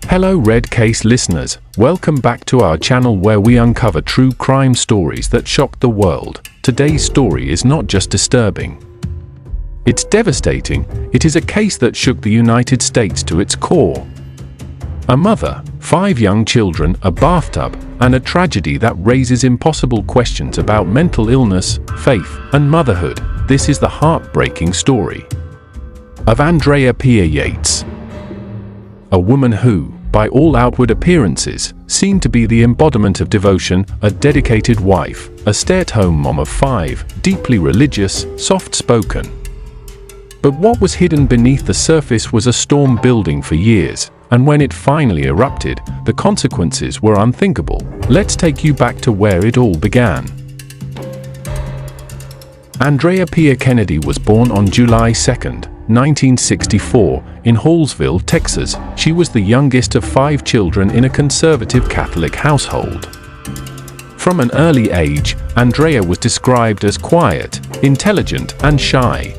Hello Red Case listeners, welcome back to our channel where we uncover true crime stories that shock the world. Today's story is not just disturbing. It's devastating. It is a case that shook the United States to its core. A mother, 5 young children, a bathtub, and a tragedy that raises impossible questions about mental illness, faith, and motherhood. This is the heartbreaking story of Andrea Pia Yates. A woman who, by all outward appearances, seemed to be the embodiment of devotion, a dedicated wife, a stay-at-home mom of 5, deeply religious, soft-spoken. But what was hidden beneath the surface was a storm building for years, and when it finally erupted, the consequences were unthinkable. Let's take you back to where it all began. Andrea Pia Kennedy was born on July 2, 1964, in Hallsville, Texas. She was the youngest of 5 children in a conservative Catholic household. From an early age, Andrea was described as quiet, intelligent, and shy.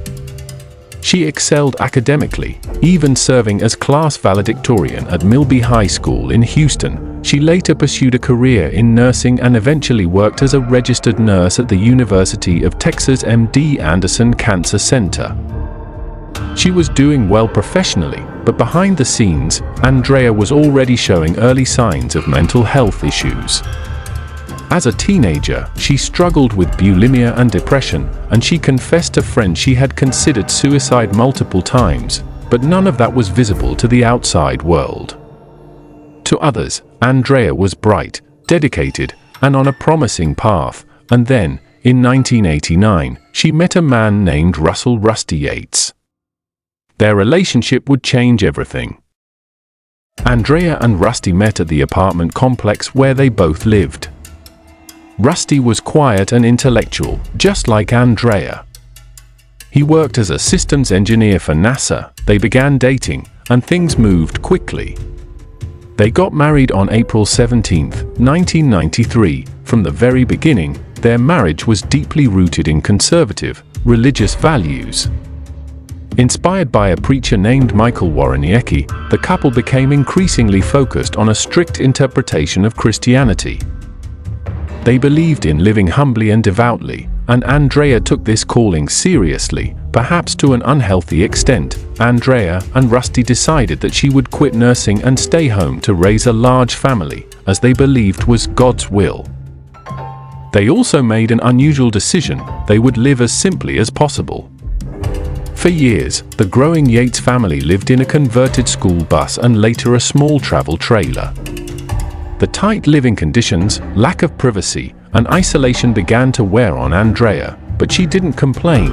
She excelled academically, even serving as class valedictorian at Milby High School in Houston. She later pursued a career in nursing and eventually worked as a registered nurse at the University of Texas MD Anderson Cancer Center. She was doing well professionally, but behind the scenes, Andrea was already showing early signs of mental health issues. As a teenager, she struggled with bulimia and depression, and she confessed to friends she had considered suicide multiple times, but none of that was visible to the outside world. To others, Andrea was bright, dedicated, and on a promising path, and then, in 1989, she met a man named Russell "Rusty" Yates. Their relationship would change everything. Andrea and Rusty met at the apartment complex where they both lived. Rusty was quiet and intellectual, just like Andrea. He worked as a systems engineer for NASA. They began dating, and things moved quickly. They got married on April 17, 1993. From the very beginning, their marriage was deeply rooted in conservative, religious values. Inspired by a preacher named Michael Warreniecki, the couple became increasingly focused on a strict interpretation of Christianity. They believed in living humbly and devoutly, and Andrea took this calling seriously, perhaps to an unhealthy extent. Andrea and Rusty decided that she would quit nursing and stay home to raise a large family, as they believed was God's will. They also made an unusual decision: they would live as simply as possible. For years, the growing Yates family lived in a converted school bus and later a small travel trailer. The tight living conditions, lack of privacy, and isolation began to wear on Andrea, but she didn't complain.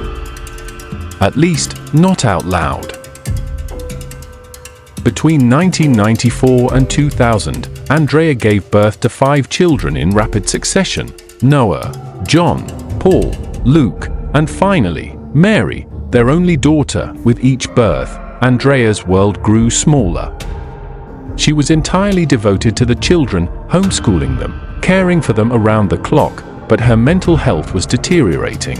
At least, not out loud. Between 1994 and 2000, Andrea gave birth to 5 children in rapid succession: Noah, John, Paul, Luke, and finally, Mary, their only daughter. With each birth, Andrea's world grew smaller. She was entirely devoted to the children, homeschooling them, caring for them around the clock, but her mental health was deteriorating.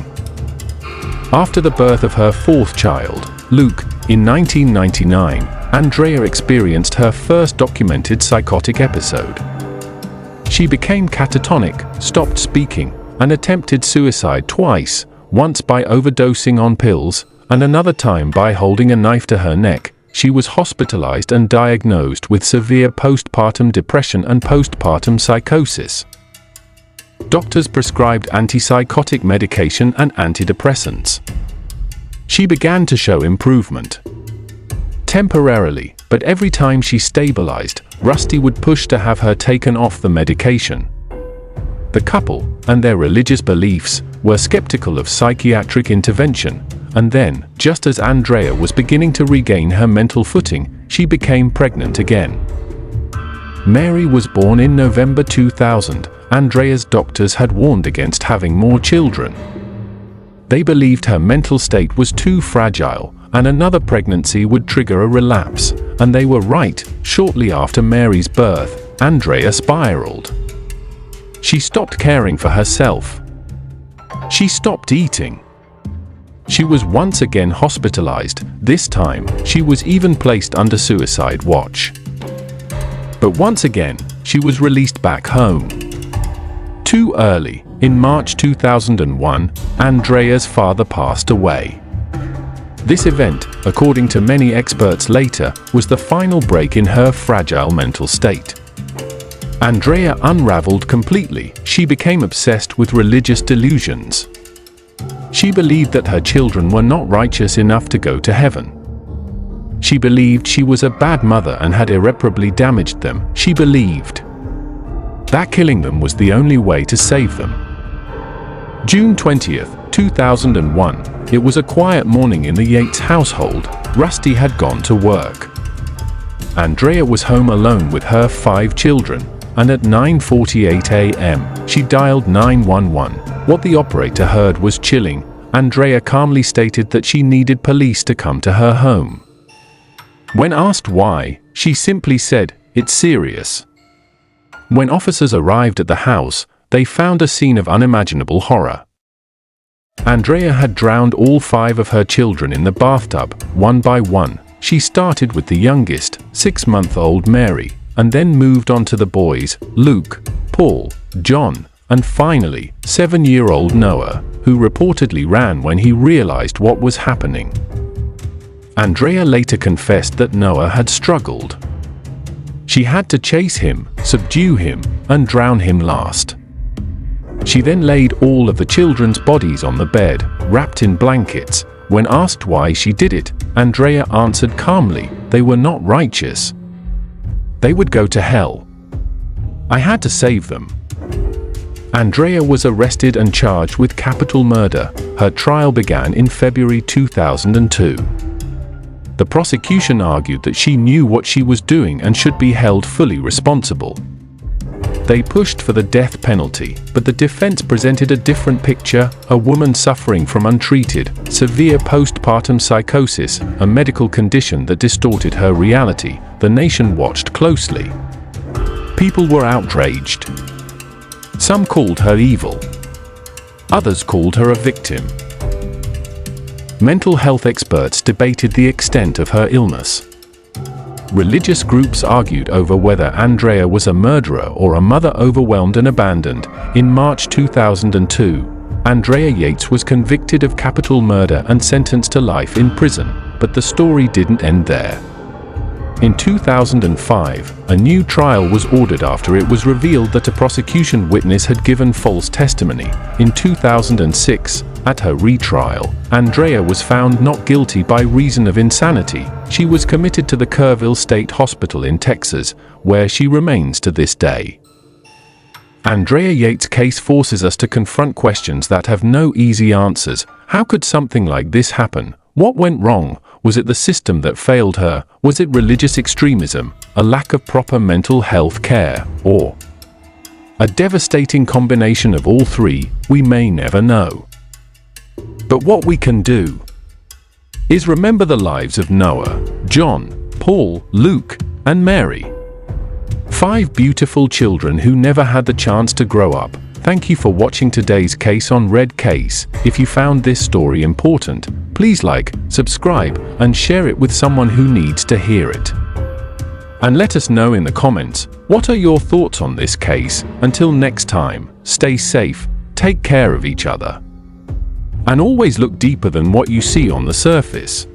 After the birth of her 4th child, Luke, in 1999, Andrea experienced her first documented psychotic episode. She became catatonic, stopped speaking, and attempted suicide twice, once by overdosing on pills, and another time by holding a knife to her neck. She was hospitalized and diagnosed with severe postpartum depression and postpartum psychosis. Doctors prescribed antipsychotic medication and antidepressants. She began to show improvement. Temporarily, but every time she stabilized, Rusty would push to have her taken off the medication. The couple, and their religious beliefs, were skeptical of psychiatric intervention, and then, just as Andrea was beginning to regain her mental footing, she became pregnant again. Mary was born in November 2000. Andrea's doctors had warned against having more children. They believed her mental state was too fragile, and another pregnancy would trigger a relapse, and they were right. Shortly after Mary's birth, Andrea spiraled. She stopped caring for herself. She stopped eating. She was once again hospitalized. This time, she was even placed under suicide watch. But once again, she was released back home. Too early. In March 2001, Andrea's father passed away. This event, according to many experts later, was the final break in her fragile mental state. Andrea unraveled completely. She became obsessed with religious delusions. She believed that her children were not righteous enough to go to heaven. She believed she was a bad mother and had irreparably damaged them. She believed that killing them was the only way to save them. June 20th, 2001. It was a quiet morning in the Yates household. Rusty had gone to work. Andrea was home alone with her 5 children, and at 9:48 a.m., she dialed 911. What the operator heard was chilling. Andrea calmly stated that she needed police to come to her home. When asked why, she simply said, "It's serious." When officers arrived at the house, they found a scene of unimaginable horror. Andrea had drowned all 5 of her children in the bathtub, one by one. She started with the youngest, 6-month-old Mary, and then moved on to the boys, Luke, Paul, John, and finally, 7-year-old Noah, who reportedly ran when he realized what was happening. Andrea later confessed that Noah had struggled. She had to chase him, subdue him, and drown him last. She then laid all of the children's bodies on the bed, wrapped in blankets. When asked why she did it, Andrea answered calmly, "They were not righteous. They would go to hell. I had to save them." Andrea was arrested and charged with capital murder. Her trial began in February 2002. The prosecution argued that she knew what she was doing and should be held fully responsible. They pushed for the death penalty, but the defense presented a different picture: a woman suffering from untreated, severe postpartum psychosis, a medical condition that distorted her reality. The nation watched closely. People were outraged. Some called her evil. Others called her a victim. Mental health experts debated the extent of her illness. Religious groups argued over whether Andrea was a murderer or a mother overwhelmed and abandoned. In March 2002, Andrea Yates was convicted of capital murder and sentenced to life in prison, but the story didn't end there. In 2005, a new trial was ordered after it was revealed that a prosecution witness had given false testimony. In 2006, at her retrial, Andrea was found not guilty by reason of insanity. She was committed to the Kerrville State Hospital in Texas, where she remains to this day. Andrea Yates' case forces us to confront questions that have no easy answers. How could something like this happen? What went wrong? Was it the system that failed her? Was it religious extremism, a lack of proper mental health care, or a devastating combination of all three? We may never know. But what we can do is remember the lives of Noah, John, Paul, Luke, and Mary. 5 beautiful children who never had the chance to grow up. Thank you for watching today's case on Red Case. If you found this story important, please like, subscribe, and share it with someone who needs to hear it. And let us know in the comments, what are your thoughts on this case? Until next time, stay safe, take care of each other, and always look deeper than what you see on the surface.